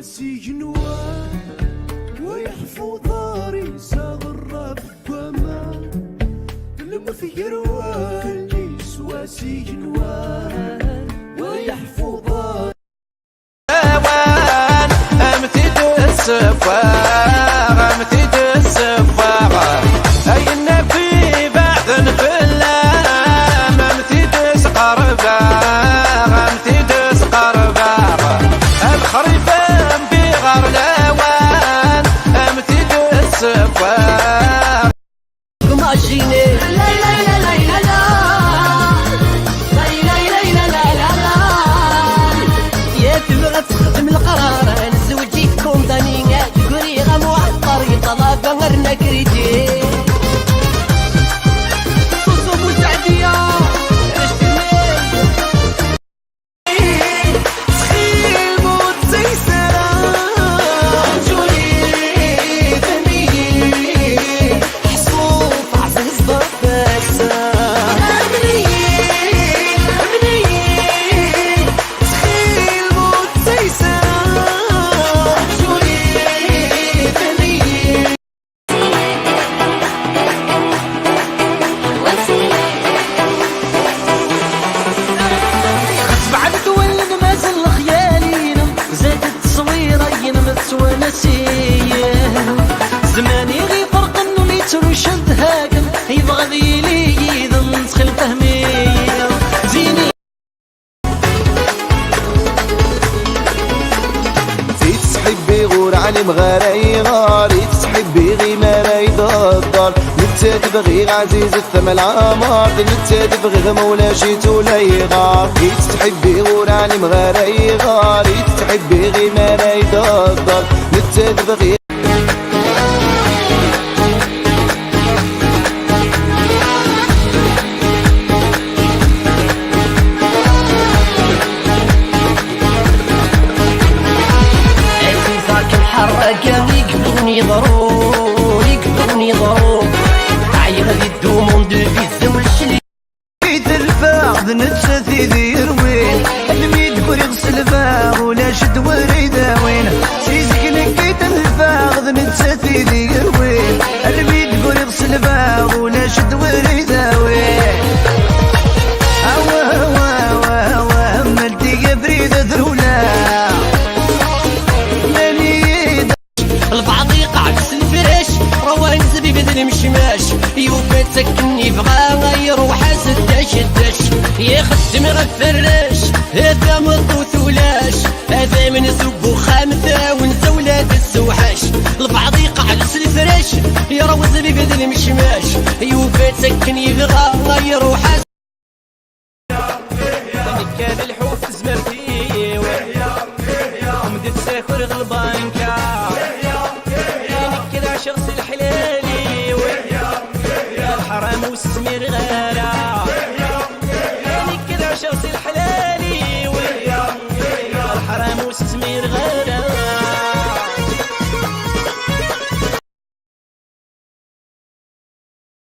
سجنوان ويحفظ داري صغر بكما المثير واللي سوى سجنوان ويحفظ داري امتد السفاغ امتد السفاغ اي النبي بعد في اللام امتد سقرباغ امتد سقرباغ الخريفان بغار الاوان امتد السفاغ ماشيني لا لا لا لا لا لا لا لا لا لا لا يا تبغى تخدم القرار نزوجيك كومداني تقولي غمو على الطريق طلب غيرنا كريتي صوصو مساعدية زماني غي فرق انو ميتر وشد هاكم يبغى ذيلي يذن تخل فهمية زيني تحبي غور علي مغاري غاري تحبي غي ماراي الدار نتا تبغي عزيز الثمن عمار نتا تبغي مولاشي تولاي غار تحبي غور علي مغاري غاري تحبي غي ماراي الدار نتا تبغي حرقة يقبلوني ضرور يقبلوني ضرور عايرة دي الدومون دو بيزا والشلي كيت الفاغ نتساثي ذي روين الميد كور يغسل الفاغ ولا شد وريدا وين سيزك كيت الفاغ نتساثي ذي روين الميد كور يغسل الفاغ ولا شد وريدا وين اوه ملتي قبريدة ذرولا البعض يقع في الفريش روان زبي بدل مشماش يوفا تسكني بغا يروح سداش الدش يخدم غفراش هذا مضبوط ولاش هذا من سوق خامثة ونزولات السوحاش البعض يقع في الفريش يروان زبي بدل مشماش يوفا تسكني بغا يروح كان الحوف زمرتي ومدت ساكر غلبانكا شخص الحلالي الحرام والسمير غارة يعني كذا شخص الحلالي الحرام والسمير غارة